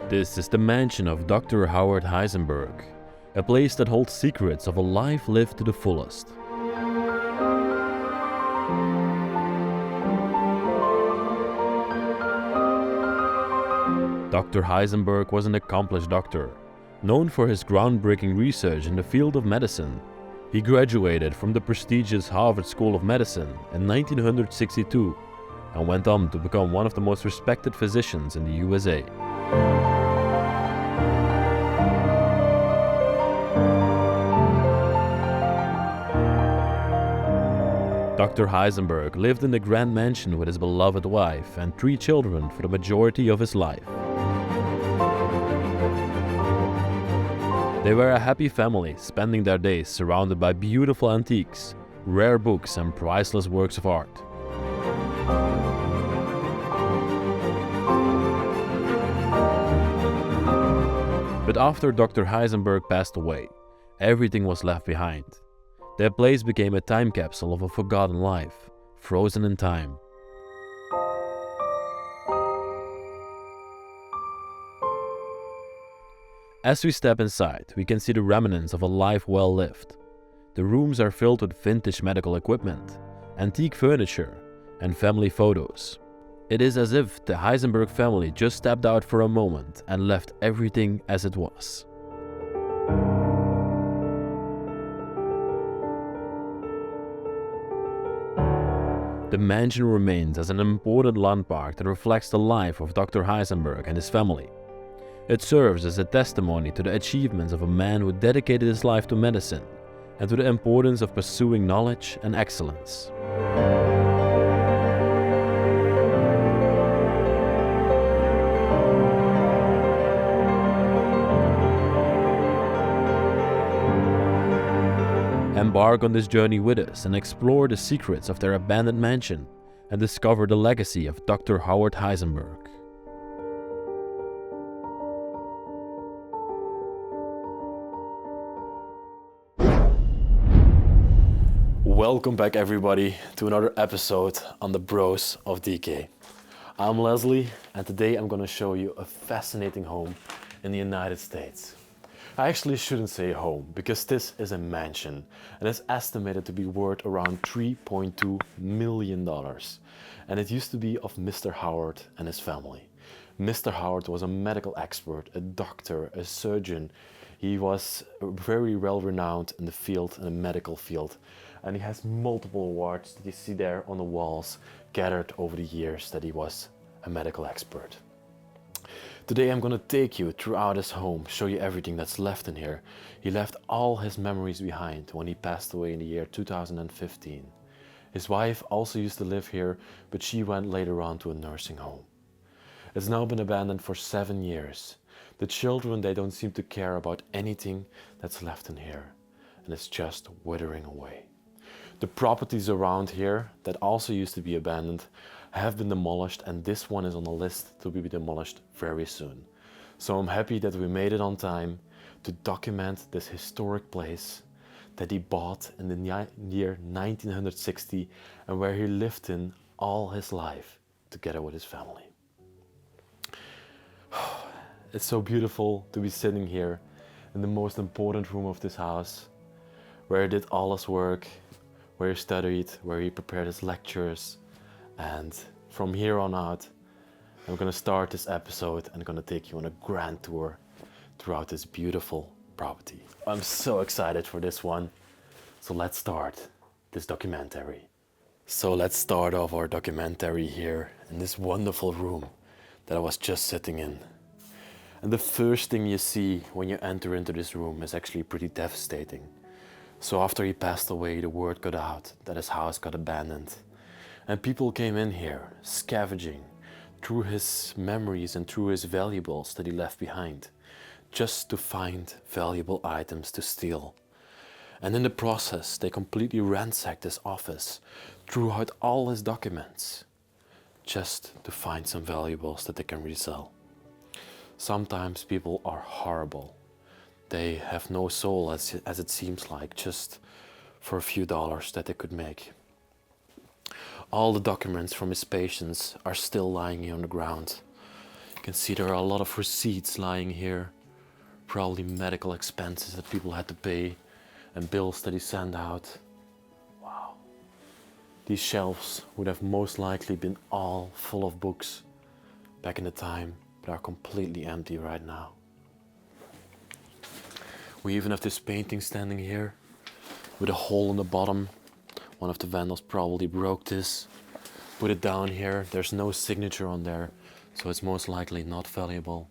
This is the mansion of Dr. Howard Heisenberg, a place that holds secrets of a life lived to the fullest. Dr. Heisenberg was an accomplished doctor, known for his groundbreaking research in the field of medicine. He graduated from the prestigious Harvard School of Medicine in 1962 and went on to become one of the most respected physicians in the USA. Dr. Heisenberg lived in the grand mansion with his beloved wife and 3 children for the majority of his life. They were a happy family, spending their days surrounded by beautiful antiques, rare books and priceless works of art. But after Dr. Heisenberg passed away, everything was left behind. Their place became a time capsule of a forgotten life, frozen in time. As we step inside, we can see the remnants of a life well lived. The rooms are filled with vintage medical equipment, antique furniture, and family photos. It is as if the Heisenberg family just stepped out for a moment and left everything as it was. The mansion remains as an important landmark that reflects the life of Dr. Heisenberg and his family. It serves as a testimony to the achievements of a man who dedicated his life to medicine and to the importance of pursuing knowledge and excellence. Embark on this journey with us and explore the secrets of their abandoned mansion and discover the legacy of Dr. Howard Heisenberg. Welcome back everybody to another episode on the Bros of Decay. I'm Leslie and today I'm going to show you a fascinating home in the United States. I actually shouldn't say home because this is a mansion and it's estimated to be worth around $3.2 million. And it used to be of Mr. Howard and his family. Mr. Howard was a medical expert, a doctor, a surgeon. He was very well renowned in the field, in the medical field. And he has multiple awards that you see there on the walls gathered over the years that he was a medical expert. Today I'm going to take you throughout his home, show you everything that's left in here. He left all his memories behind when he passed away in the year 2015. His wife also used to live here, but she went later on to a nursing home. It's now been abandoned for 7 years. The children, they don't seem to care about anything that's left in here, and it's just withering away. The properties around here that also used to be abandoned have been demolished, and this one is on the list to be demolished very soon. So I'm happy that we made it on time to document this historic place that he bought in the year 1960 and where he lived in all his life together with his family. It's so beautiful to be sitting here in the most important room of this house, where he did all his work, where he studied, where he prepared his lectures. And from here on out, I'm going to start this episode and I'm going to take you on a grand tour throughout this beautiful property. I'm so excited for this one. So let's start this documentary. So let's start off our documentary here in this wonderful room that I was just sitting in. And the first thing you see when you enter into this room is actually pretty devastating. So after he passed away, the word got out that his house got abandoned. And people came in here, scavenging through his memories and through his valuables that he left behind, just to find valuable items to steal. And in the process, they completely ransacked his office, threw out all his documents, just to find some valuables that they can resell. Sometimes people are horrible. They have no soul, as it seems like, just for a few dollars that they could make. All the documents from his patients are still lying here on the ground. You can see there are a lot of receipts lying here. Probably medical expenses that people had to pay and bills that he sent out. Wow. These shelves would have most likely been all full of books back in the time, but are completely empty right now. We even have this painting standing here with a hole in the bottom. One of the vandals probably broke this, put it down here. There's no signature on there, so it's most likely not valuable.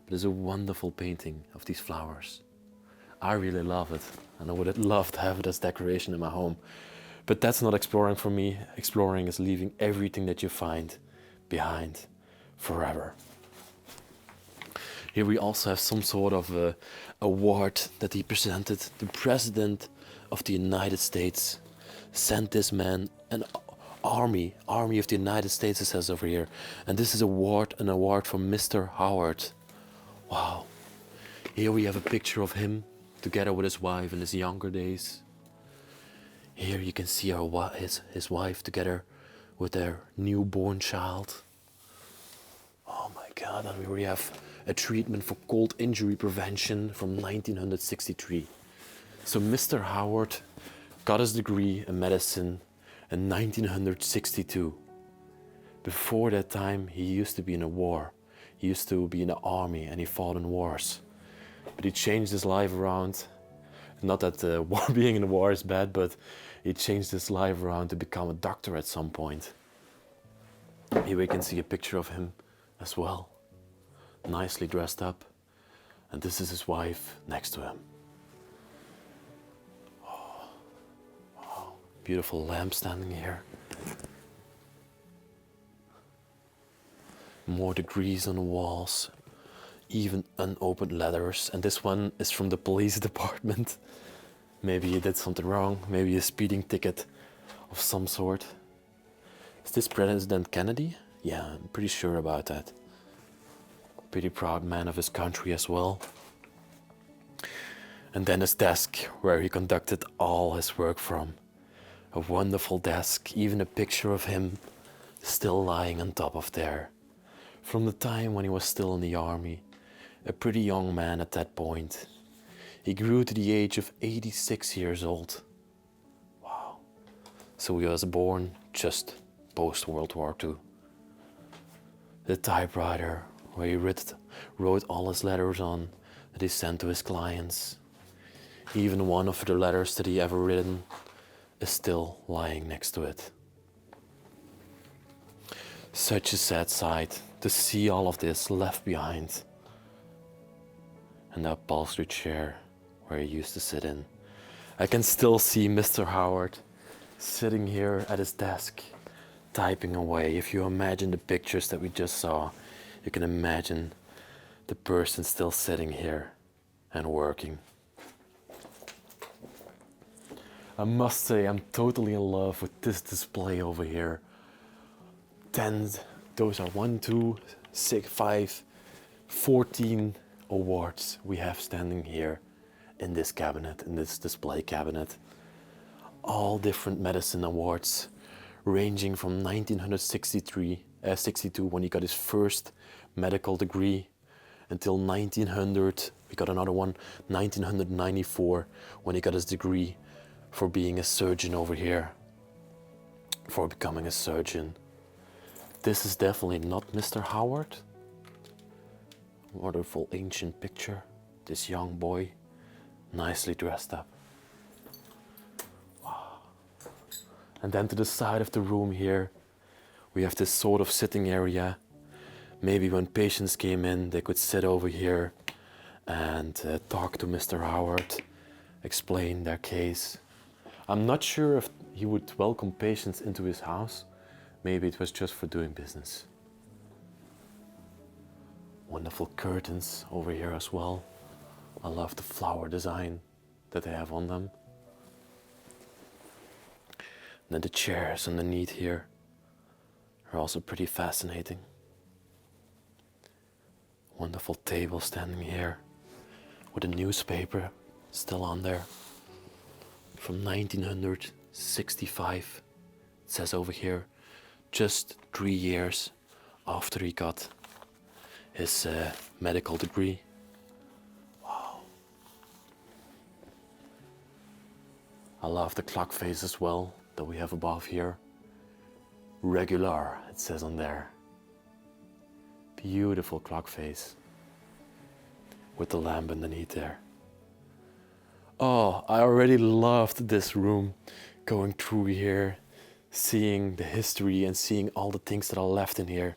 But it's a wonderful painting of these flowers. I really love it, and I would love to have it as decoration in my home. But that's not exploring for me. Exploring is leaving everything that you find behind forever. Here we also have some sort of award that he presented. The President of the United States sent this man an army of the United States, it says over here. And this is an award from Mr. Howard. Wow. Here we have a picture of him together with his wife in his younger days. Here you can see his wife together with their newborn child. Oh my God, and we have a treatment for cold injury prevention from 1963. So Mr. Howard got his degree in medicine in 1962. Before that time, he used to be in a war. He used to be in the army and he fought in wars. But he changed his life around. Not that being in a war is bad, but he changed his life around to become a doctor at some point. Here we can see a picture of him as well. Nicely dressed up. And this is his wife next to him. Oh, wow. Beautiful lamp standing here. More degrees on the walls. Even unopened letters. And this one is from the police department. Maybe he did something wrong. Maybe a speeding ticket of some sort. Is this President Kennedy? Yeah, I'm pretty sure about that. Pretty proud man of his country as well. And then his desk, where he conducted all his work from. A wonderful desk, even a picture of him still lying on top of there. From the time when he was still in the army. A pretty young man at that point. He grew to the age of 86 years old. Wow. So he was born just post World War II. The typewriter where he wrote all his letters on that he sent to his clients. Even one of the letters that he ever written is still lying next to it. Such a sad sight to see all of this left behind. And that upholstery chair where he used to sit in. I can still see Mr. Howard sitting here at his desk, typing away. If you imagine the pictures that we just saw, you can imagine the person still sitting here and working. I must say, I'm totally in love with this display over here. 10, those are 1, 2, 6, 5, 14 awards we have standing here in this cabinet, in this display cabinet. All different medicine awards, ranging from 1962 when he got his first medical degree until 1900, we got another one, 1994, when he got his degree for being a surgeon over here, for becoming a surgeon. This is definitely not Mr. Howard. Wonderful ancient picture. This young boy, nicely dressed up. Wow. And then to the side of the room here, we have this sort of sitting area. Maybe when patients came in, they could sit over here and talk to Mr. Howard, explain their case. I'm not sure if he would welcome patients into his house. Maybe it was just for doing business. Wonderful curtains over here as well. I love the flower design that they have on them. And then the chairs underneath here are also pretty fascinating. Wonderful table standing here with a newspaper still on there from 1965. It says over here, just 3 years after he got his medical degree. I love the clock face as well that we have above here. Regular, it says on there. Beautiful clock face with the lamp underneath there. Oh, I already loved this room, going through here, seeing the history and seeing all the things that are left in here.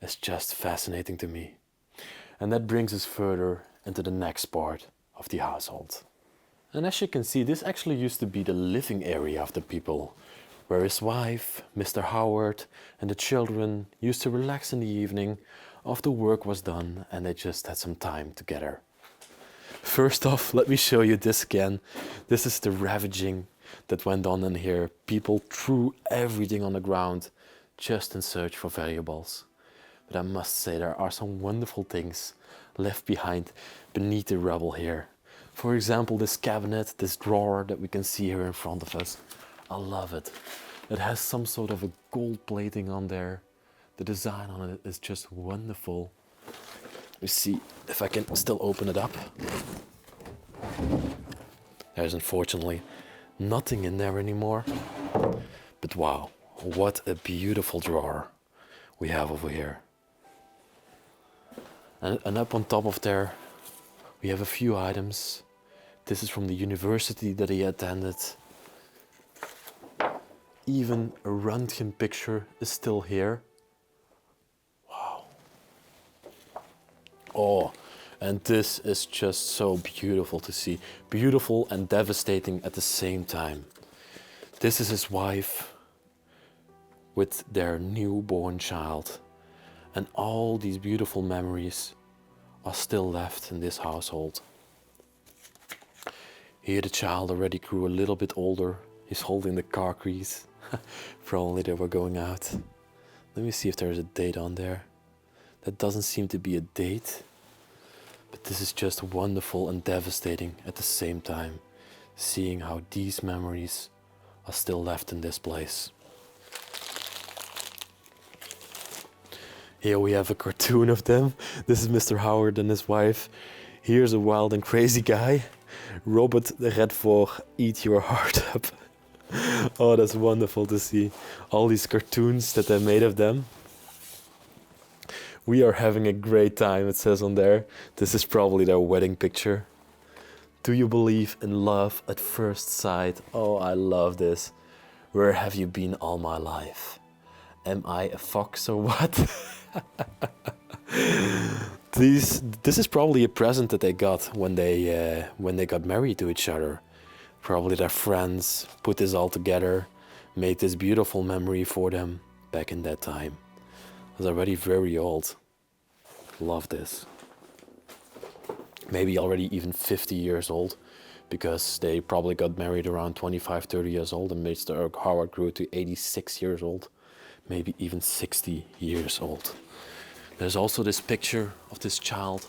It's just fascinating to me. And that brings us further into the next part of the household. And as you can see, this actually used to be the living area of the people, where his wife, Mr. Howard, and the children used to relax in the evening after work was done and they just had some time together. First off, let me show you this again. This is the ravaging that went on in here. People threw everything on the ground just in search for valuables. But I must say there are some wonderful things left behind beneath the rubble here. For example, this cabinet, this drawer that we can see here in front of us. I love it. It has some sort of a gold plating on there. The design on it is just wonderful. Let me see if I can still open it up. There's unfortunately nothing in there anymore. But wow, what a beautiful drawer we have over here. And up on top of there, we have a few items. This is from the university that he attended. Even a Röntgen picture is still here. Wow. Oh, and this is just so beautiful to see. Beautiful and devastating at the same time. This is his wife with their newborn child. And all these beautiful memories are still left in this household. Here the child already grew a little bit older. He's holding the car keys. Probably they were going out. Let me see if there's a date on there. That doesn't seem to be a date. But this is just wonderful and devastating at the same time. Seeing how these memories are still left in this place. Here we have a cartoon of them. This is Mr. Howard and his wife. Here's a wild and crazy guy. Robert Redford, eat your heart up. Oh, that's wonderful to see. All these cartoons that they made of them. We are having a great time, it says on there. This is probably their wedding picture. Do you believe in love at first sight? Oh, I love this. Where have you been all my life? Am I a fox or what? This is probably a present that they got when they got married to each other. Probably their friends put this all together, made this beautiful memory for them back in that time. It was already very old. Love this. Maybe already even 50 years old, because they probably got married around 25, 30 years old, and Mr. Howard grew to 86 years old, maybe even 60 years old. There's also this picture of this child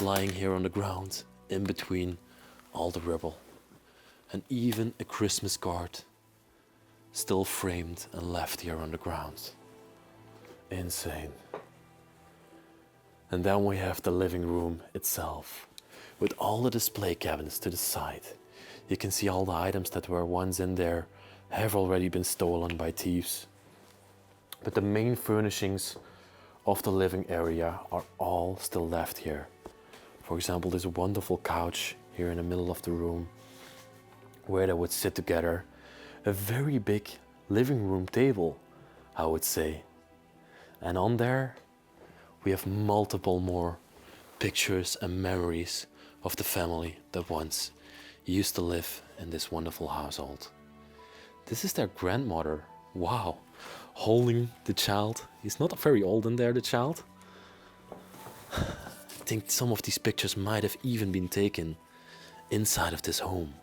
lying here on the ground in between all the rubble. And even a Christmas card still framed and left here on the ground. Insane. And then we have the living room itself, with all the display cabinets to the side. You can see all the items that were once in there have already been stolen by thieves. But the main furnishings of the living area are all still left here. For example, this wonderful couch here in the middle of the room, where they would sit together. A very big living room table, I would say. And on there, we have multiple more pictures and memories of the family that once used to live in this wonderful household. This is their grandmother. Wow. Holding the child. He's not very old in there, the child. I think some of these pictures might have even been taken inside of this home.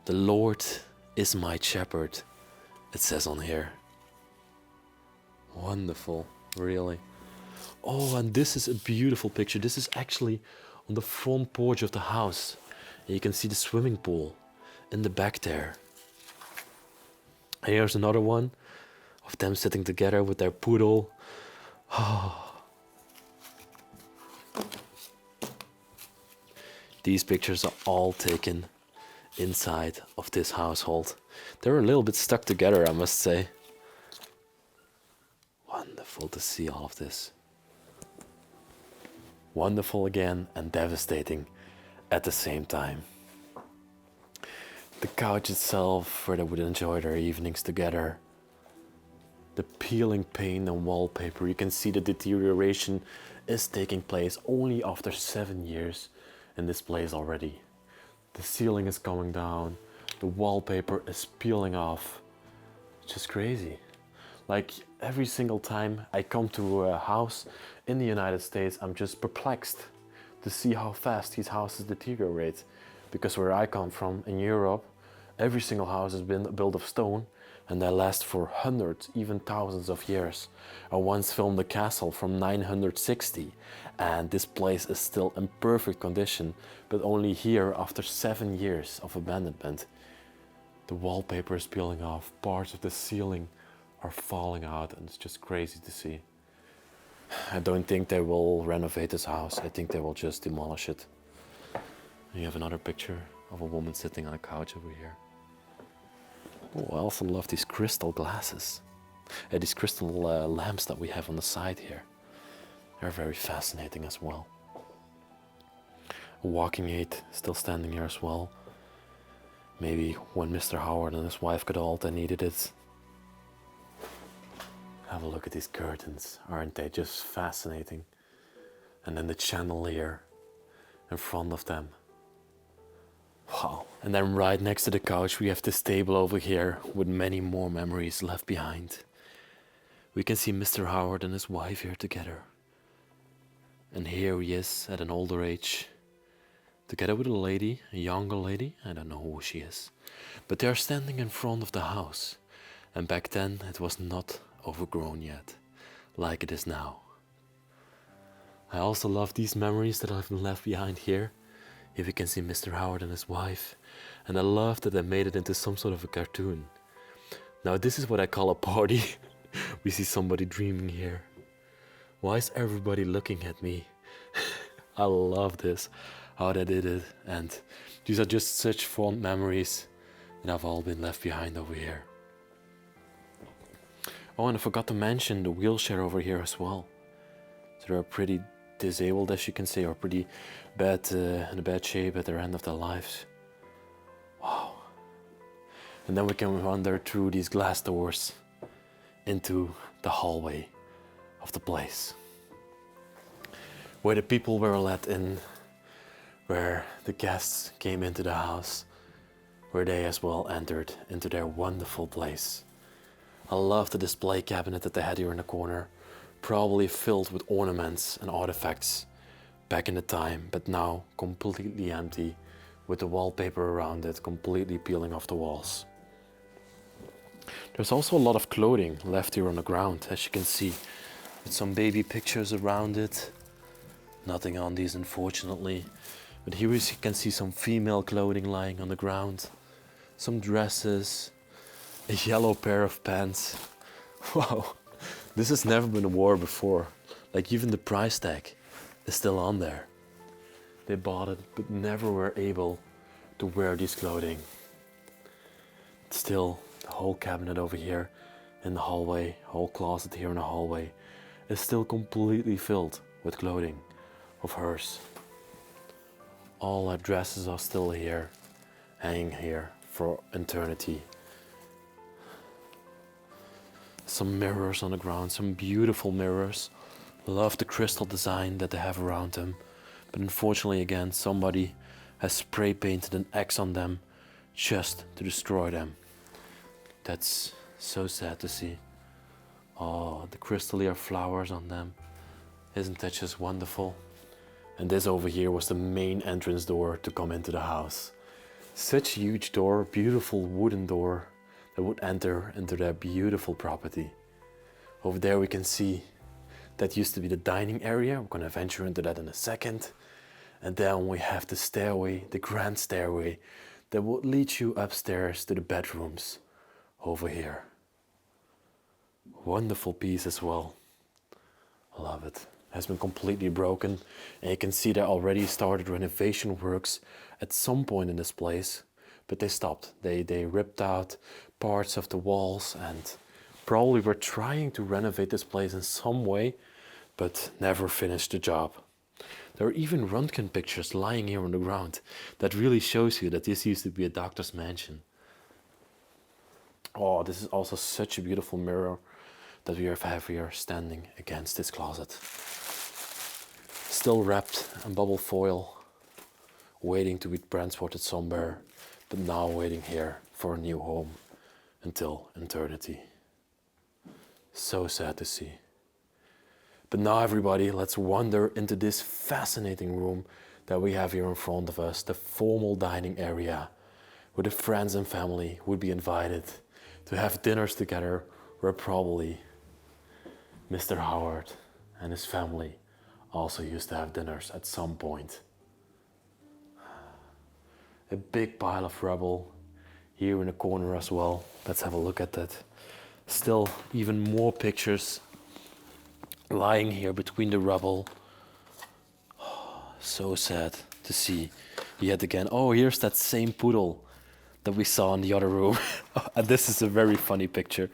The Lord is my shepherd, it says on here. Wonderful, really. Oh, and this is a beautiful picture. This is actually on the front porch of the house. And you can see the swimming pool in the back there. Here's another one of them sitting together with their poodle. Oh, These pictures are all taken inside of this household. They're a little bit stuck together, I must say. Wonderful to see all of this. Wonderful again and devastating at the same time. The couch itself, where they would enjoy their evenings together. The peeling paint and wallpaper, you can see the deterioration is taking place only after 7 years in this place already. The ceiling is coming down, the wallpaper is peeling off. It's just crazy. Like every single time I come to a house in the United States, I'm just perplexed to see how fast these houses deteriorate. Because where I come from in Europe, every single house has been built of stone and they last for hundreds, even thousands of years. I once filmed a castle from 960 and this place is still in perfect condition, but only here after 7 years of abandonment. The wallpaper is peeling off, parts of the ceiling are falling out, and it's just crazy to see. I don't think they will renovate this house. I think they will just demolish it. And you have another picture of a woman sitting on a couch over here. Oh, I also love these crystal glasses. These crystal lamps that we have on the side here. They're very fascinating as well. A walking aid still standing here as well. Maybe when Mr. Howard and his wife got old, they needed it. Have a look at these curtains, aren't they just fascinating? And then the chandelier in front of them. Wow. And then right next to the couch we have this table over here with many more memories left behind. We can see Mr. Howard and his wife here together. And here he is at an older age, together with a lady, a younger lady, I don't know who she is. But they are standing in front of the house. And back then it was not overgrown yet, like it is now. I also love these memories that have been left behind here. Here we can see Mr. Howard and his wife. And I love that they made it into some sort of a cartoon. Now this is what I call a party. We see somebody dreaming here. Why is everybody looking at me? I love this, how they did it. And these are just such fond memories that have all been left behind over here. Oh, and I forgot to mention the wheelchair over here as well. So they're pretty disabled, as you can see, or pretty bad, in a bad shape at their end of their lives. Wow. And then we can wander through these glass doors into the hallway of the place, where the people were let in, where the guests came into the house, where they as well entered into their wonderful place. I love the display cabinet that they had here in the corner, probably filled with ornaments and artifacts back in the time, but now completely empty, with the wallpaper around it completely peeling off the walls. There's also a lot of clothing left here on the ground, as you can see, with some baby pictures around it. Nothing on these, unfortunately, but here you can see some female clothing lying on the ground, some dresses, a yellow pair of pants. Wow, this has never been worn before. Like even the price tag is still on there. They bought it but never were able to wear this clothing. Still, the whole cabinet over here in the hallway, whole closet here in the hallway, is still completely filled with clothing of hers. All her dresses are still here, hanging here for eternity. Some mirrors on the ground, some beautiful mirrors. Love the crystal design that they have around them. But unfortunately again, somebody has spray painted an X on them just to destroy them. That's so sad to see. Oh, the crystallier flowers on them. Isn't that just wonderful? And this over here was the main entrance door to come into the house. Such a huge door, beautiful wooden door that would enter into their beautiful property. Over there we can see that used to be the dining area. We're gonna venture into that in a second. And then we have the stairway, the grand stairway, that would lead you upstairs to the bedrooms over here. Wonderful piece as well. I love it. has been completely broken, and you can see they already started renovation works at some point in this place, but they stopped. They ripped out parts of the walls and probably were trying to renovate this place in some way, but never finished the job. There are even Röntgen pictures lying here on the ground that really shows you that this used to be a doctor's mansion. Oh, this is also such a beautiful mirror that we have here standing against this closet. Still wrapped in bubble foil, waiting to be transported somewhere, but now waiting here for a new home until eternity. So sad to see. But now everybody, let's wander into this fascinating room that we have here in front of us, the formal dining area, where the friends and family would be invited to have dinners together, where probably Mr. Howard and his family also used to have dinners at some point. A big pile of rubble here in the corner as well. Let's have a look at that. Still even more pictures lying here between the rubble. So sad to see yet again. Oh, here's that same poodle that we saw in the other room. And this is a very funny picture.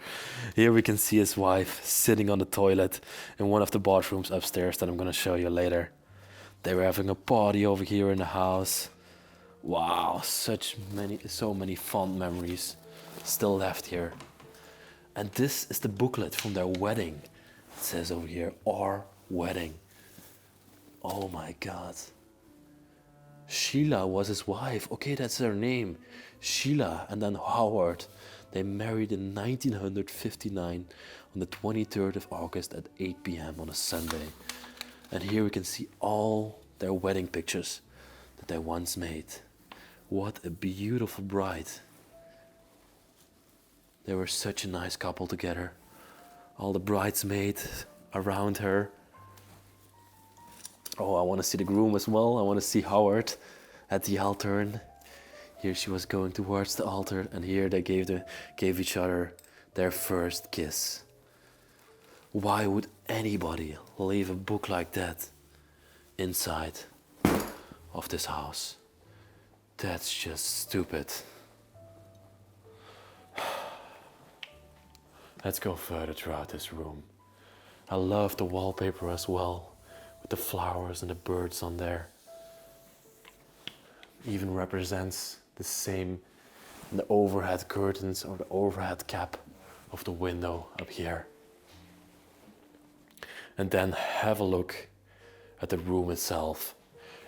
Here we can see his wife sitting on the toilet in one of the bathrooms upstairs that I'm going to show you later. They were having a party over here in the house. Wow, so many fond memories still left here. And this is the booklet from their wedding. It says over here, our wedding. Oh my God. Sheila was his wife. Okay, that's her name. Sheila and then Howard. They married in 1959 on the 23rd of August at 8 p.m. on a Sunday. And here we can see all their wedding pictures that they once made. What a beautiful bride. They were such a nice couple together. All the bridesmaids around her. Oh, I want to see the groom as well. I want to see Howard at the altar. Here she was going towards the altar, and here they gave each other their first kiss. Why would anybody leave a book like that inside of this house? That's just stupid. Let's go further throughout this room. I love the wallpaper as well, with the flowers and the birds on there. Even represents the same in the overhead curtains or the overhead cap of the window up here. And then have a look at the room itself.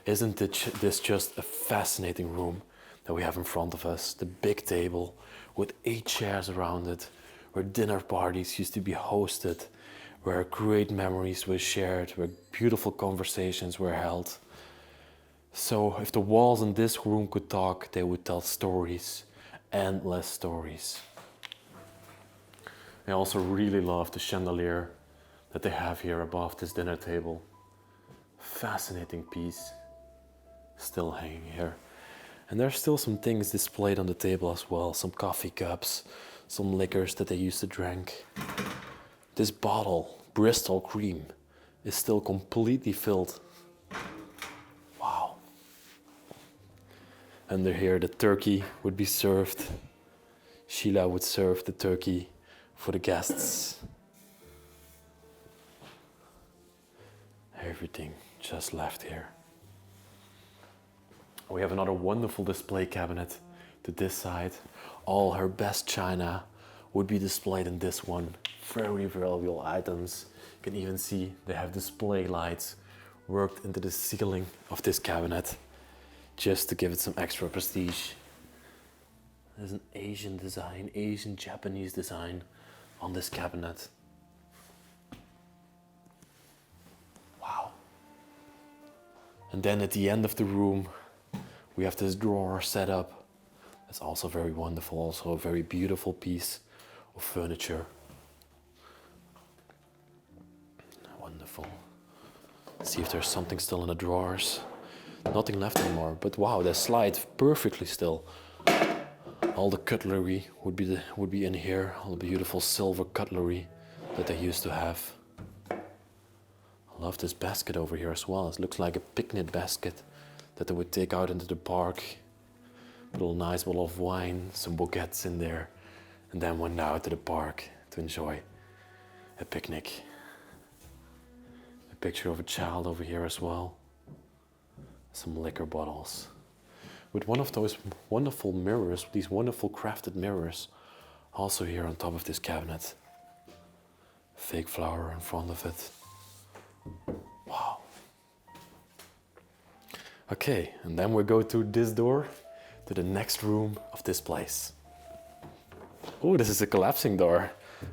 Isn't this just a fascinating room that we have in front of us? The big table with 8 chairs around it, where dinner parties used to be hosted, where great memories were shared, where beautiful conversations were held. So if the walls in this room could talk, they would tell stories, endless stories. I also really love the chandelier that they have here above this dinner table. Fascinating piece, still hanging here. And there's still some things displayed on the table as well, some coffee cups, some liquors that they used to drink. This bottle, Bristol cream, is still completely filled. Wow. Under here the turkey would be served. Sheila would serve the turkey for the guests. Everything just left here. We have another wonderful display cabinet to this side. All her best china would be displayed in this one. Very valuable items. You can even see they have display lights worked into the ceiling of this cabinet just to give it some extra prestige. There's an Asian design, Asian Japanese design on this cabinet. Wow. And then at the end of the room, we have this drawer set up. That's also very wonderful, also a very beautiful piece of furniture. Wonderful. Let's see if there's something still in the drawers. Nothing left anymore, but wow, they slide perfectly still. All the cutlery would be in here, all the beautiful silver cutlery that they used to have. I Love this basket over here as well. It looks like a picnic basket that they would take out into the park. A little nice bottle of wine, some bouquets in there, and then went out to the park to enjoy a picnic. A picture of a child over here as well. Some liquor bottles. With one of those wonderful mirrors, these wonderful crafted mirrors, also here on top of this cabinet. Fake flower in front of it. Wow. Okay, and then we go through this door to the next room of this place. Oh, this is a collapsing door.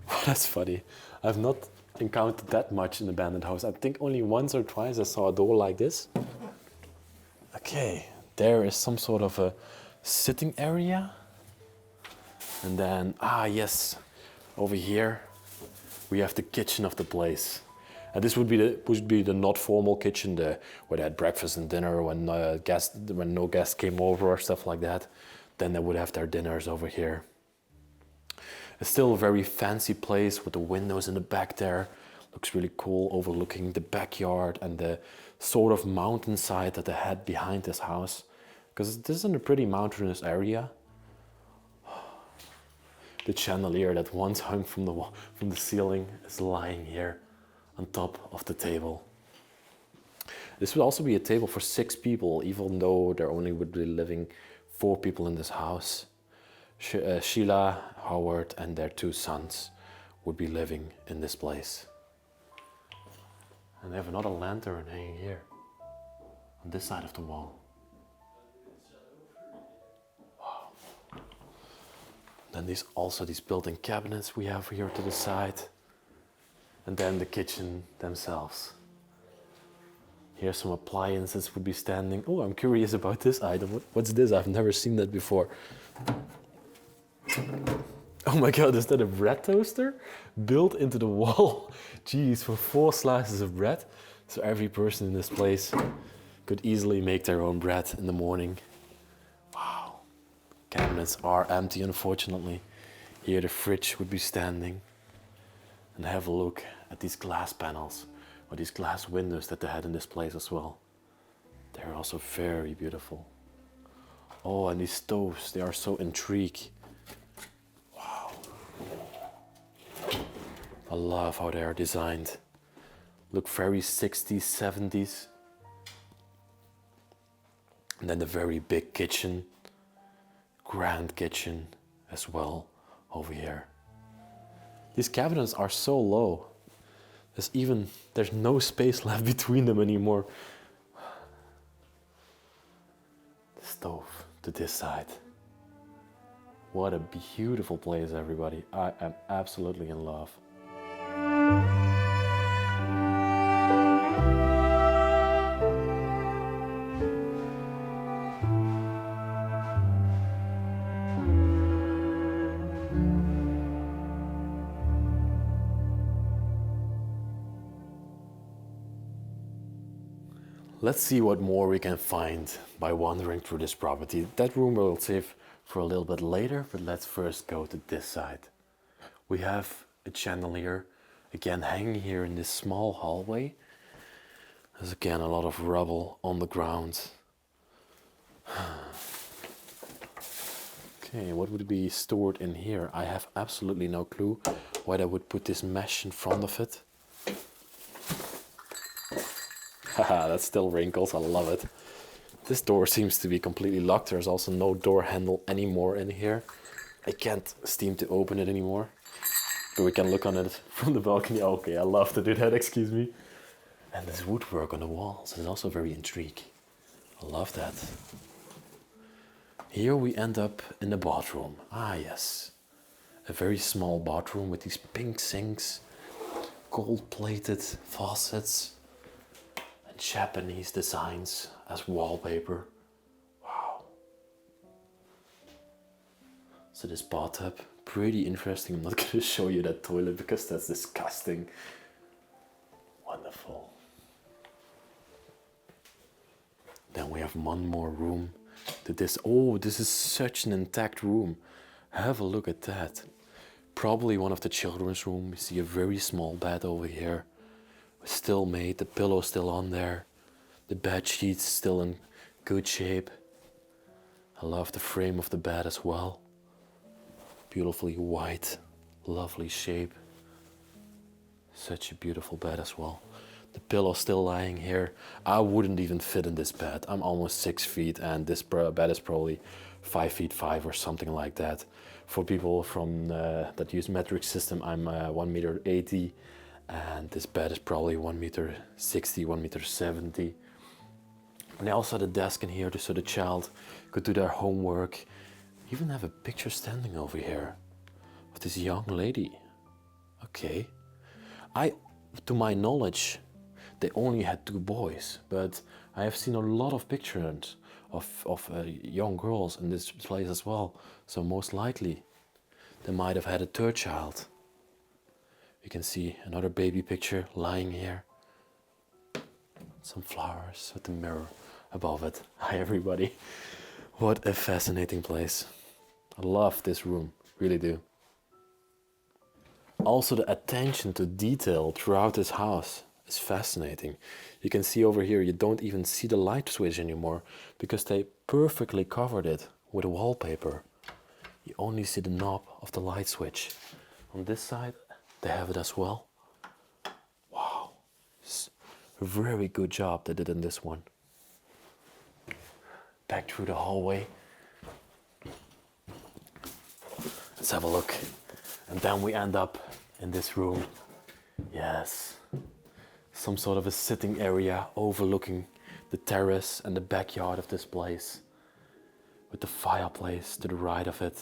Oh, that's funny. I've not encountered that much in an abandoned house. I think only once or twice I saw a door like this. Okay, there is some sort of a sitting area. And then, yes, over here we have the kitchen of the place. And this would be the not formal kitchen, where they had breakfast and dinner when no guests came over or stuff like that. Then they would have their dinners over here. It's still a very fancy place with the windows in the back there. Looks really cool, overlooking the backyard and the sort of mountainside that they had behind this house. Because this is in a pretty mountainous area. The chandelier that once hung from the ceiling is lying here on top of the table. This would also be a table for 6 people, even though there only would be living 4 people in this house. Sheila, Howard, and their 2 sons would be living in this place. And they have another lantern hanging here, on this side of the wall. Wow. Then these built-in cabinets we have here to the side. And then the kitchen themselves. Here's some appliances would be standing. Oh, I'm curious about this item. What's this? I've never seen that before. Oh my God, is that a bread toaster? Built into the wall. Jeez, for 4 slices of bread. So every person in this place could easily make their own bread in the morning. Wow. Cabinets are empty, unfortunately. Here the fridge would be standing. And have a look at these glass panels, or these glass windows that they had in this place as well. They're also very beautiful. Oh, and these stoves, they are so intriguing. Wow. I love how they are designed. Look very 60s, 70s. And then the very big kitchen, grand kitchen as well over here. These cabinets are so low. There's no space left between them anymore. The stove to this side. What a beautiful place, everybody. I am absolutely in love. Let's see what more we can find by wandering through this property. That room we'll save for a little bit later, but let's first go to this side. We have a chandelier, again hanging here in this small hallway. There's again a lot of rubble on the ground. Okay, what would be stored in here? I have absolutely no clue why they would put this mesh in front of it. Haha, that's still wrinkles, I love it. This door seems to be completely locked. There's also no door handle anymore in here. I can't seem to open it anymore. But we can look on it from the balcony. Okay, I love to do that, excuse me. And this woodwork on the walls is also very intriguing. I love that. Here we end up in the bathroom. Ah yes, a very small bathroom with these pink sinks, gold-plated faucets, and Japanese designs as wallpaper. Wow. So this bathtub, pretty interesting. I'm not going to show you that toilet because that's disgusting. Wonderful. Then we have one more room to this. Oh, this is such an intact room. Have a look at that. Probably one of the children's rooms. We see a very small bed over here. Still made, the pillow still on there. The bed sheets still in good shape. I love the frame of the bed as well. Beautifully white, lovely shape. Such a beautiful bed as well. The pillow still lying here. I wouldn't even fit in this bed. I'm almost 6 feet and this bed is probably 5 feet 5 or something like that. For people from that use metric system, I'm 1 meter 80 and this bed is probably 1 meter 60, 1 meter 70. And I also had a desk in here so the child could do their homework. Even have a picture standing over here of this young lady. Okay. To my knowledge, they only had 2 boys, but I have seen a lot of pictures of young girls in this place as well. So most likely, they might have had a 3rd child. You can see another baby picture lying here. Some flowers with the mirror above it. Hi everybody. What a fascinating place. I love this room, really do. Also the attention to detail throughout this house is fascinating. You can see over here, you don't even see the light switch anymore because they perfectly covered it with wallpaper. You only see the knob of the light switch. On this side, they have it as well. Wow, it's a very good job they did in this one. Back through the hallway. Let's have a look. And then we end up in this room. Yes, some sort of a sitting area overlooking the terrace and the backyard of this place, with the fireplace to the right of it.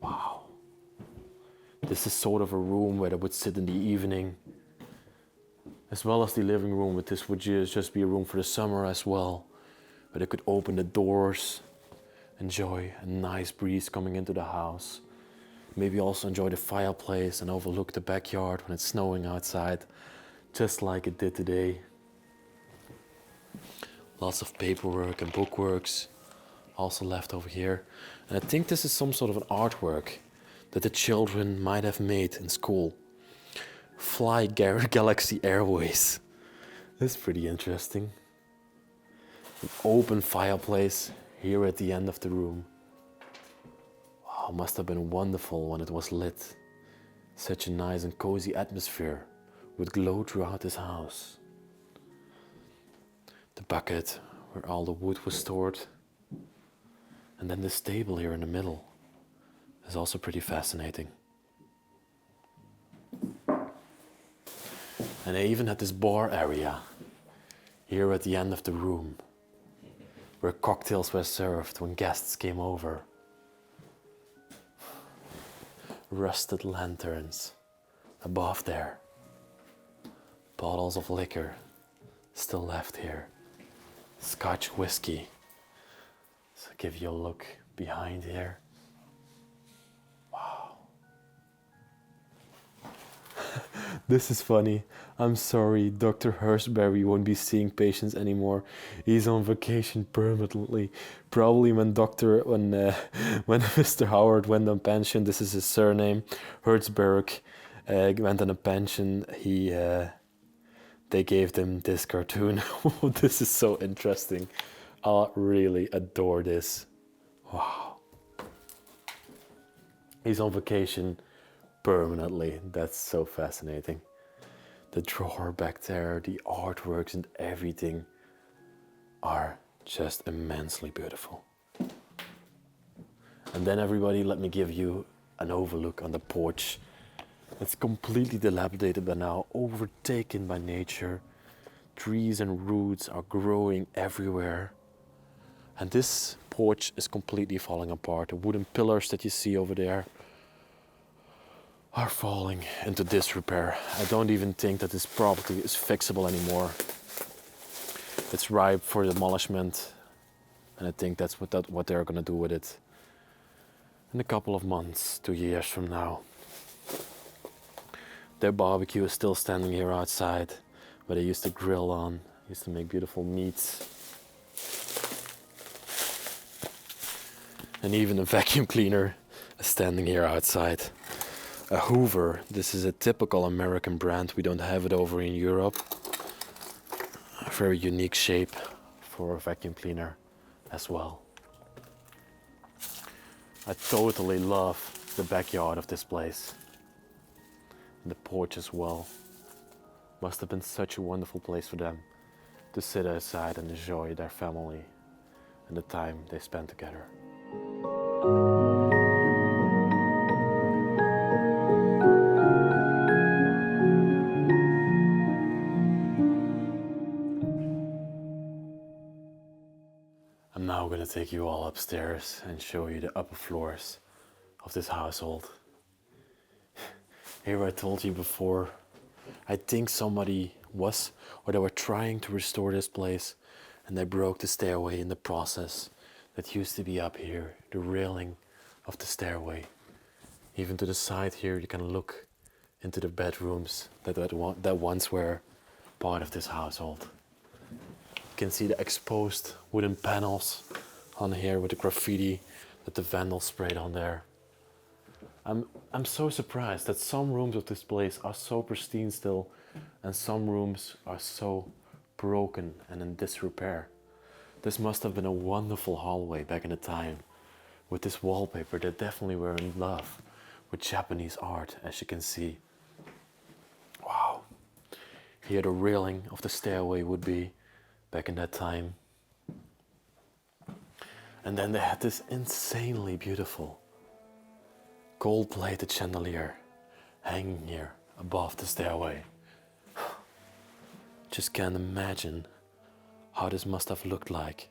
Wow. This is sort of a room where they would sit in the evening, as well as the living room, but this would just be a room for the summer as well, where they could open the doors, enjoy a nice breeze coming into the house. Maybe also enjoy the fireplace and overlook the backyard when it's snowing outside, just like it did today. Lots of paperwork and bookworks also left over here. And I think this is some sort of an artwork that the children might have made in school. Fly Galaxy Airways. That's pretty interesting. An open fireplace here at the end of the room. Wow, must have been wonderful when it was lit. Such a nice and cozy atmosphere would glow throughout this house. The bucket where all the wood was stored. And then this table here in the middle is also pretty fascinating. And they even had this bar area here at the end of the room, where cocktails were served when guests came over. Rusted lanterns above there. Bottles of liquor still left here. Scotch whiskey. So I'll give you a look behind here. Wow. This is funny. I'm sorry, Dr. Heisenberg won't be seeing patients anymore. He's on vacation permanently. Probably when Mr. Howard went on pension, this is his surname, Heisenberg, went on a pension, they gave them this cartoon. This is so interesting. I really adore this. Wow. He's on vacation permanently. That's so fascinating. The drawer back there, the artworks and everything are just immensely beautiful. And then everybody, let me give you an overlook on the porch. It's completely dilapidated by now, overtaken by nature. Trees and roots are growing everywhere. And this porch is completely falling apart. The wooden pillars that you see over there are falling into disrepair. I don't even think that this property is fixable anymore. It's ripe for demolishment, and I think that's what they're gonna do with it in a couple of months, 2 years from now. Their barbecue is still standing here outside, where they used to grill on, used to make beautiful meats. And even a vacuum cleaner is standing here outside. a Hoover. This is a typical American brand. We don't have it over in Europe. A very unique shape for a vacuum cleaner as well. I totally love the backyard of this place. And the porch as well. Must have been such a wonderful place for them to sit outside and enjoy their family and the time they spent together. I'm now going to take you all upstairs and show you the upper floors of this household. Here I told you before, I think somebody was, or they were trying to restore this place and they broke the stairway in the process that used to be up here, the railing of the stairway. Even to the side here you can look into the bedrooms that once were part of this household. You can see the exposed wooden panels on here with the graffiti that the vandals sprayed on there. I'm so surprised that some rooms of this place are so pristine still and some rooms are so broken and in disrepair. This must have been a wonderful hallway back in the time with this wallpaper. They definitely were in love with Japanese art, as you can see. Wow. Here the railing of the stairway would be back in that time. And then they had this insanely beautiful gold-plated chandelier hanging here above the stairway. Just can't imagine how this must have looked like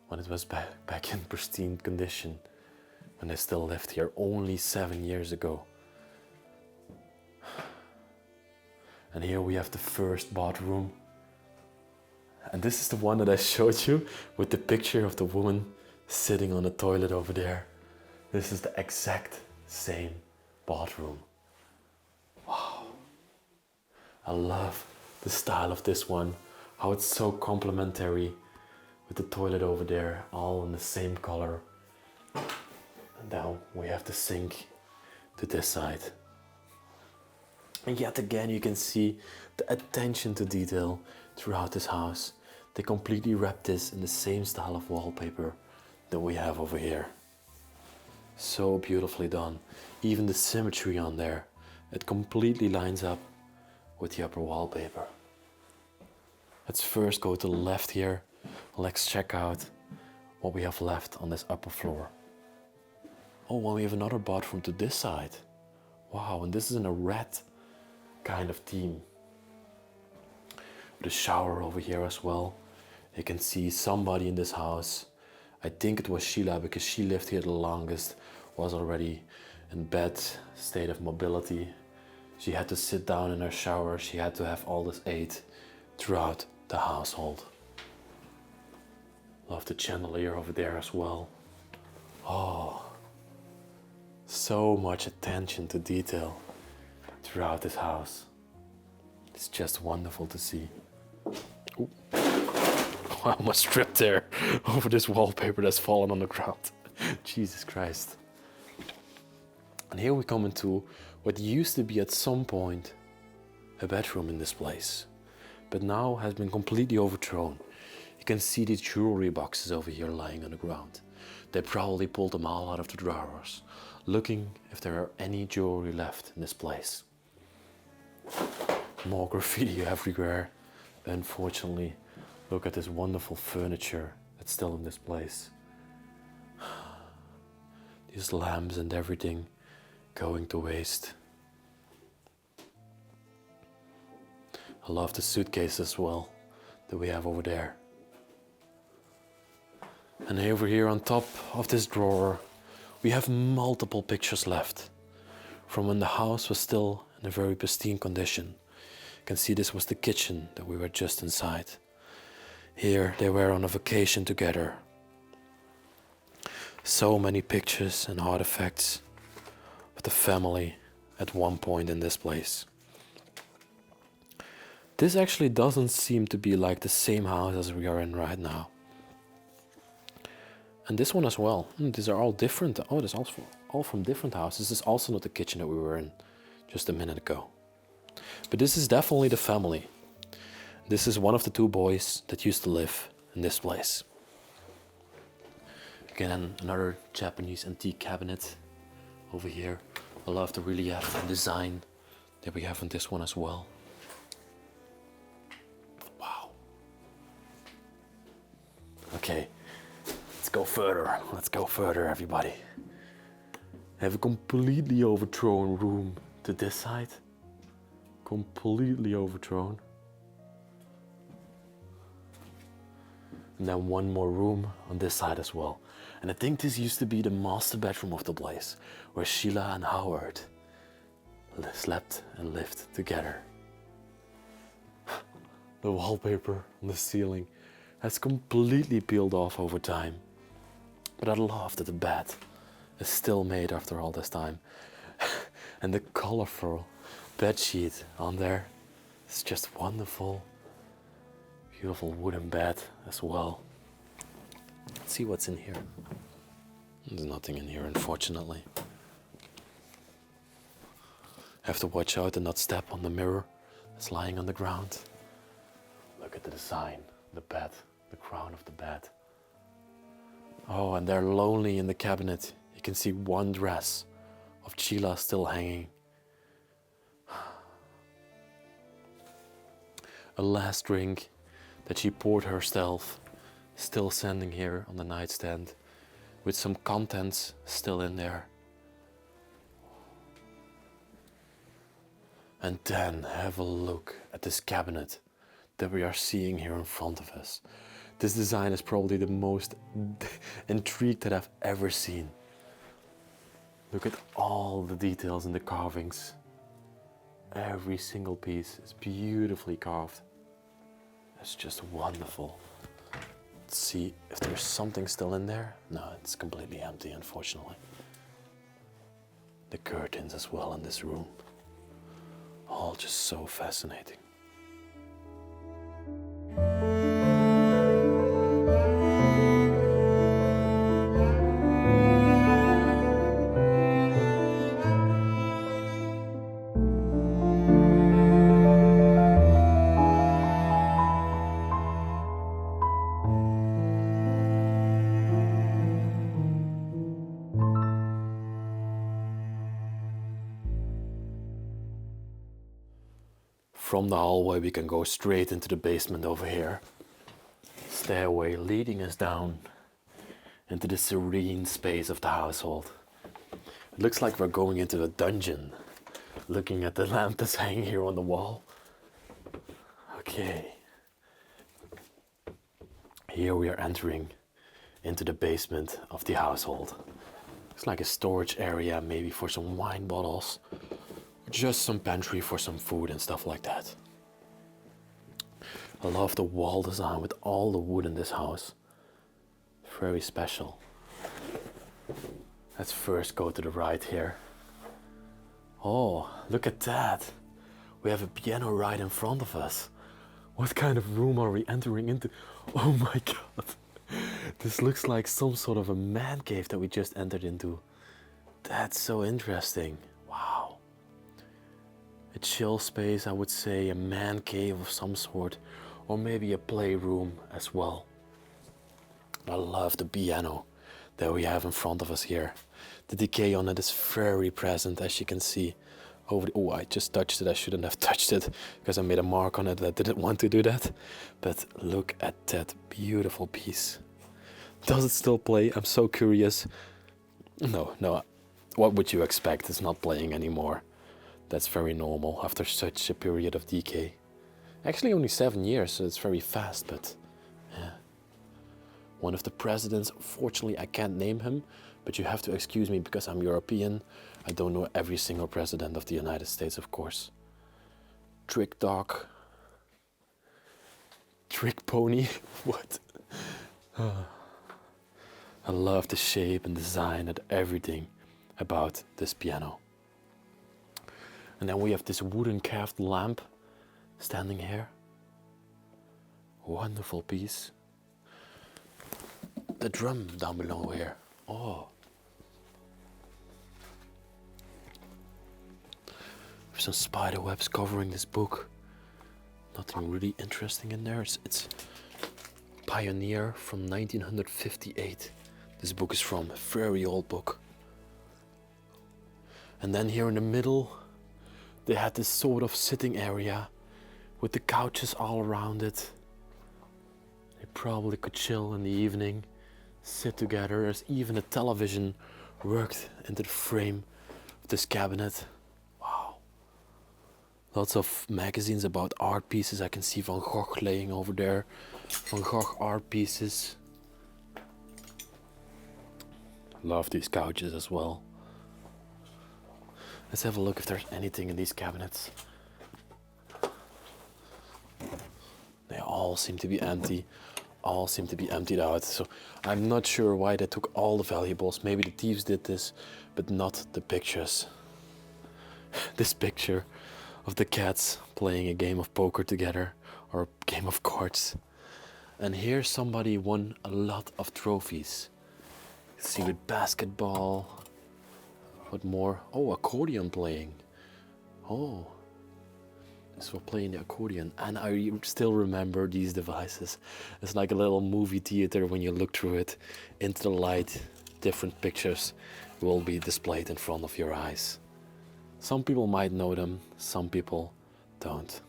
when it was back in pristine condition, when they still lived here only 7 years ago. And here we have the first bathroom. And this is the one that I showed you with the picture of the woman sitting on the toilet over there. This is the exact same bathroom. Wow. I love the style of this one, how it's so complementary with the toilet over there, all in the same color. And now we have the sink to this side. And yet again you can see the attention to detail throughout this house. They completely wrapped this in the same style of wallpaper that we have over here. So beautifully done. Even the symmetry on there, it completely lines up with the upper wallpaper. Let's first go to the left here. Let's check out what we have left on this upper floor. Oh, well, we have another bathroom to this side. Wow, and this is in a red kind of theme. With a shower over here as well. You can see somebody in this house. I think it was Sheila, because she lived here the longest, was already in bad state of mobility. She had to sit down in her shower. She had to have all this aid throughout the household. Love the chandelier over there as well. Oh, so much attention to detail throughout this house. It's just wonderful to see. Ooh. I almost tripped there over this wallpaper that's fallen on the ground. Jesus Christ. And here we come into what used to be at some point a bedroom in this place, but now has been completely overthrown. You can see these jewelry boxes over here lying on the ground. They probably pulled them all out of the drawers, looking if there are any jewelry left in this place. More graffiti everywhere. Unfortunately, look at this wonderful furniture that's still in this place. These lamps and everything going to waste. I love the suitcase as well that we have over there. And over here on top of this drawer, we have multiple pictures left from when the house was still in a very pristine condition. You can see this was the kitchen that we were just inside. Here they were on a vacation together. So many pictures and artifacts of the family at one point in this place. This actually doesn't seem to be like the same house as we are in right now. And this one as well. These are all different. Oh, this is also all from different houses. This is also not the kitchen that we were in just a minute ago. But this is definitely the family. This is one of the two boys that used to live in this place. Again, another Japanese antique cabinet over here. I love the relief and design that we have on this one as well. Wow. Okay, let's go further. Let's go further, everybody. I have a completely overthrown room to this side. Completely overthrown. And then one more room on this side as well. And I think this used to be the master bedroom of the place, where Sheila and Howard slept and lived together. The wallpaper on the ceiling has completely peeled off over time. But I love that the bed is still made after all this time. And the colorful bed sheet on there is just wonderful. Beautiful wooden bed as well. Let's see what's in here. There's nothing in here, unfortunately. Have to watch out and not step on the mirror that's lying on the ground. Look at the design, the bed, the crown of the bed. Oh, and they're lonely in the cabinet. You can see one dress of Sheila still hanging. A last drink that she poured herself, still standing here on the nightstand, with some contents still in there. And then have a look at this cabinet that we are seeing here in front of us. This design is probably the most intrigued that I've ever seen. Look at all the details in the carvings. Every single piece is beautifully carved. It's just wonderful. Let's see if there's something still in there. No, it's completely empty, unfortunately. The curtains as well in this room. All just so fascinating. From the hallway we can go straight into the basement over here. Stairway leading us down into the serene space of the household. It looks like we're going into a dungeon, looking at the lamp that's hanging here on the wall. Okay. Here we are entering into the basement of the household. Looks like a storage area, maybe for some wine bottles. Just some pantry for some food and stuff like that. I love the wall design with all the wood in this house. Very special. Let's first go to the right here. Oh, look at that. We have a piano right in front of us. What kind of room are we entering into? Oh my God. This looks like some sort of a man cave that we just entered into. That's so interesting. Wow. A chill space, I would say, a man cave of some sort, or maybe a playroom as well. I love the piano that we have in front of us here. The decay on it is very present, as you can see. Oh, I just touched it. I shouldn't have touched it because I made a mark on it. I didn't want to do that. But look at that beautiful piece. Does it still play? I'm so curious. No. What would you expect? It's not playing anymore. That's very normal after such a period of decay. Actually only 7 years, so it's very fast, but yeah. One of the presidents, unfortunately I can't name him, but you have to excuse me because I'm European. I don't know every single president of the United States, of course. Trick dog. Trick pony. What? I love the shape and design and everything about this piano. And then we have this wooden carved lamp standing here. Wonderful piece. the drum down below here. Oh. There's some spider webs covering this book. Nothing really interesting in there. It's Pioneer from 1958. This book is from, a very old book. And then here in the middle, they had this sort of sitting area with the couches all around it. They probably could chill in the evening, sit together. There's even a television worked into the frame of this cabinet. Wow. Lots of magazines about art pieces. I can see Van Gogh laying over there. Van Gogh art pieces. Love these couches as well. Let's have a look if there's anything in these cabinets. They all seem to be empty. All seem to be emptied out. So I'm not sure why they took all the valuables. Maybe the thieves did this, but not the pictures. This picture of the cats playing a game of poker together, or a game of cards. And here somebody won a lot of trophies. See, with basketball. What more? Oh, accordion playing. Oh. So playing the accordion. And I still remember these devices. It's like a little movie theater when you look through it. Into the light, different pictures will be displayed in front of your eyes. Some people might know them, some people don't.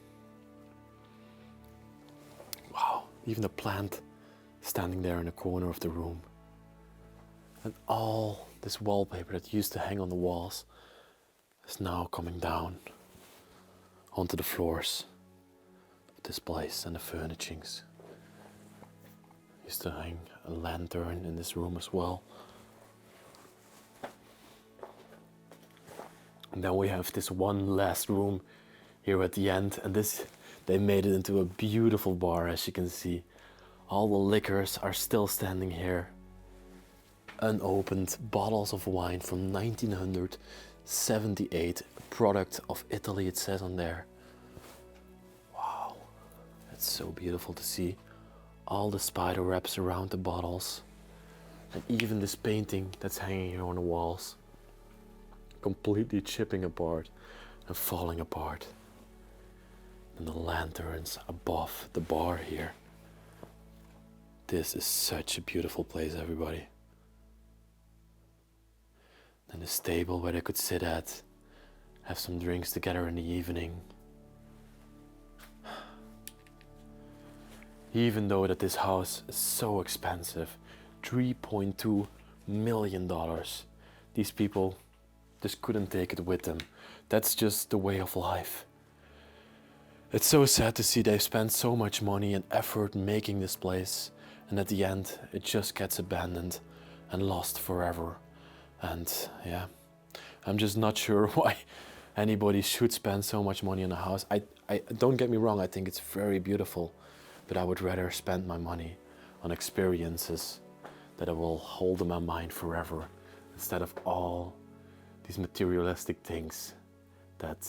Wow, even a plant standing there in the corner of the room. And all this wallpaper that used to hang on the walls is now coming down onto the floors of this place and the furnishings. Used to hang a lantern in this room as well. And then we have this one last room here at the end, and this, they made it into a beautiful bar, as you can see. All the liquors are still standing here. Unopened bottles of wine from 1978, product of Italy, it says on there. Wow, that's so beautiful to see. All the spider webs around the bottles, and even this painting that's hanging here on the walls, completely chipping apart and falling apart. And the lanterns above the bar here. This is such a beautiful place, everybody. And this table where they could sit at, have some drinks together in the evening. Even though that this house is so expensive, $3.2 million, these people just couldn't take it with them. That's just the way of life. It's so sad to see they've spent so much money and effort making this place, and at the end it just gets abandoned and lost forever. And yeah, I'm just not sure why anybody should spend so much money on a house. I don't get me wrong, I think it's very beautiful, but I would rather spend my money on experiences that I will hold in my mind forever, instead of all these materialistic things that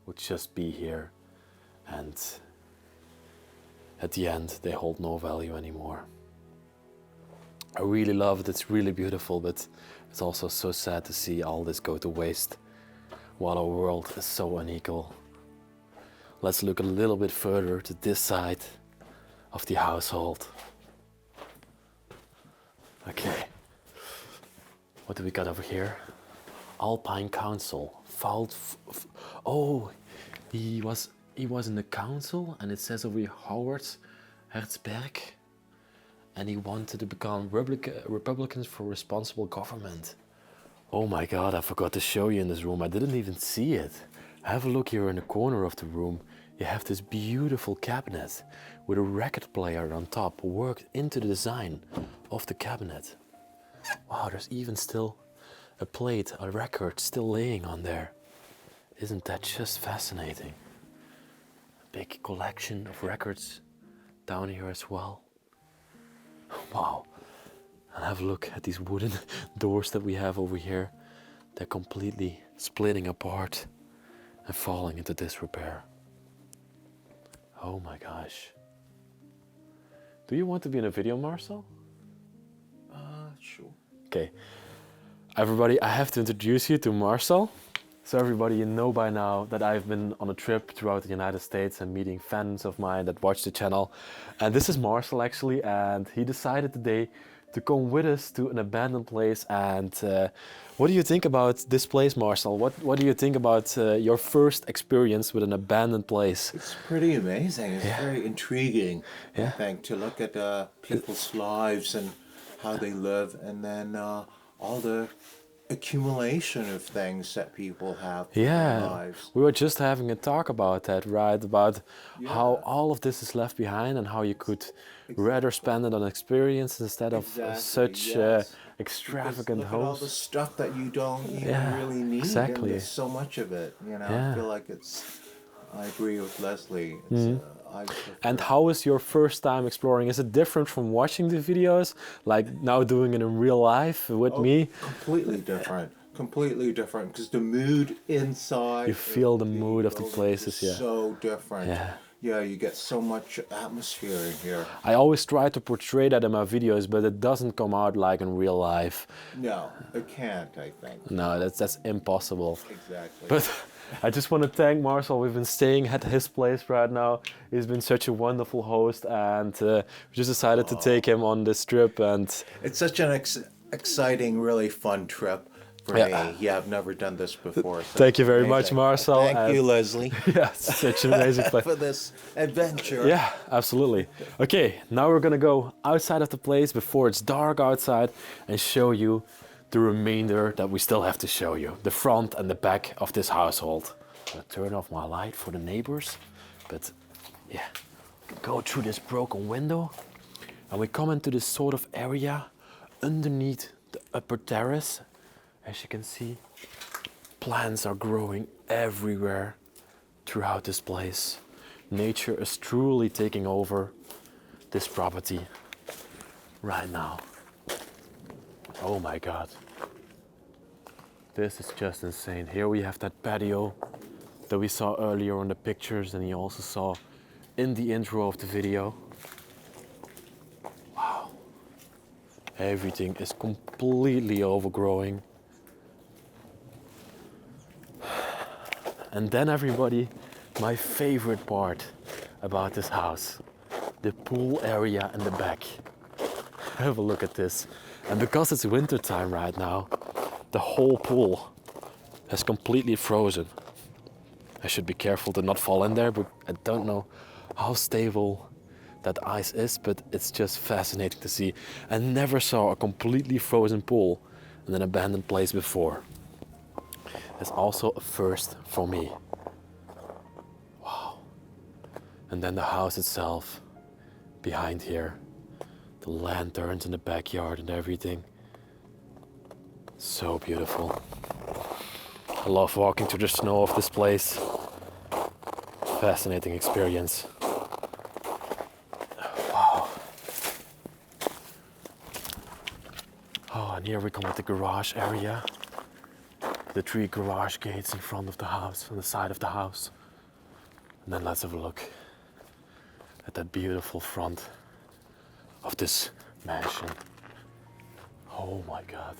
would just be here, and at the end they hold no value anymore. I really love it, it's really beautiful, but it's also so sad to see all this go to waste while our world is so unequal. Let's look a little bit further to this side of the household. Okay, what do we got over here? Alpine Council. Oh, he was in the council, and it says over here Howard Heisenberg. And he wanted to become Republicans for Responsible Government. Oh my God, I forgot to show you in this room. I didn't even see it. Have a look here in the corner of the room. You have this beautiful cabinet with a record player on top worked into the design of the cabinet. Wow, there's even still a plate, a record still laying on there. Isn't that just fascinating? A big collection of records down here as well. Wow, and have a look at these wooden doors that we have over here. They're completely splitting apart and falling into disrepair. Oh my gosh. Do you want to be in a video, Marcel? Sure. Okay. Everybody, I have to introduce you to Marcel. So everybody, you know by now that I've been on a trip throughout the United States and meeting fans of mine that watch the channel. And this is Marcel actually, and he decided today to come with us to an abandoned place. And what do you think about this place, Marcel? What do you think about your first experience with an abandoned place? It's pretty amazing. It's Yeah. very intriguing, Yeah. I think, to look at people's lives and how they live, and then all the accumulation of things that people have in their Yeah, lives. we were just having a talk about that, right? About how Yeah. all of this is left behind and how you could rather spend it on experience instead of such yes. extravagant Because look at all the homes. stuff that you don't even Yeah, really need, exactly. and there's so much of it. You know, Yeah. I feel like I agree with Leslie. It's, I prefer- And how is your first time exploring? Is it different from watching the videos, like now doing it in real life with me? Completely different. Completely different, because the mood inside. You feel the mood of the building places, is yeah. so different. Yeah. Yeah, you get so much atmosphere in here. I always try to portray that in my videos, but it doesn't come out like in real life. No, it can't, I think. No, that's impossible. Exactly. But I just want to thank Marcel. We've been staying at his place right now. He's been such a wonderful host, and we just decided to take him on this trip. And It's such an exciting, really fun trip for Yeah. me. Yeah, I've never done this before. So thank you it's very much, amazing. Marcel. Thank you, Leslie, Yeah, it's such an amazing place. for this adventure. Yeah, absolutely. Okay, now we're gonna go outside of the place before it's dark outside and show you the remainder that we still have to show you. The front and the back of this household. I'm gonna turn off my light for the neighbors, but yeah, go through this broken window and we come into this sort of area underneath the upper terrace. As you can see, plants are growing everywhere throughout this place. Nature is truly taking over this property right now. Oh my God. This is just insane. Here we have that patio that we saw earlier on the pictures and you also saw in the intro of the video. Wow. Everything is completely overgrowing. And then everybody, my favorite part about this house, the pool area in the back. Have a look at this. And because it's winter time right now, the whole pool has completely frozen. I should be careful to not fall in there, but I don't know how stable that ice is, but it's just fascinating to see. I never saw a completely frozen pool in an abandoned place before. It's also a first for me. Wow. And then the house itself, behind here, the lanterns in the backyard and everything. So beautiful. I love walking through the snow of this place. Fascinating experience. Wow. Oh, and here we come at the garage area. The 3 garage gates in front of the house, on the side of the house. And then let's have a look at that beautiful front of this mansion. Oh my God.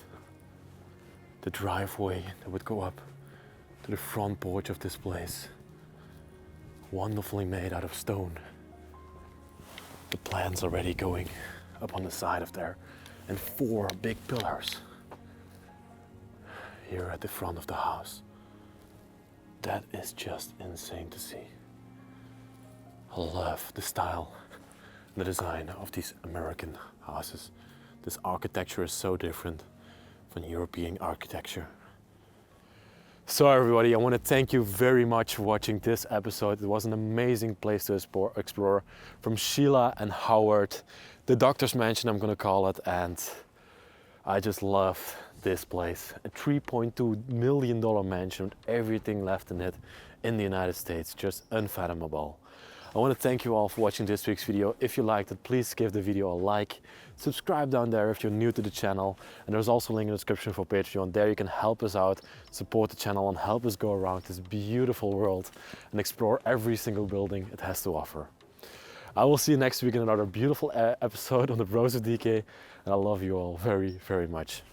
The driveway that would go up to the front porch of this place. Wonderfully made out of stone. The plants already going up on the side of there. And 4 big pillars here at the front of the house. That is just insane to see. I love the style, the design of these American houses. This architecture is so different from European architecture. So everybody, I want to thank you very much for watching this episode. It was an amazing place to explore from Sheila and Howard, the doctor's mansion I'm gonna call it, and I just love this place. A $3.2 million mansion with everything left in it in the United States, just unfathomable. I want to thank you all for watching this week's video. If you liked it, please give the video a like. Subscribe down there if you're new to the channel. And there's also a link in the description for Patreon. There you can help us out, support the channel and help us go around this beautiful world and explore every single building it has to offer. I will see you next week in another beautiful episode on the Bros of Decay. And I love you all very, very much.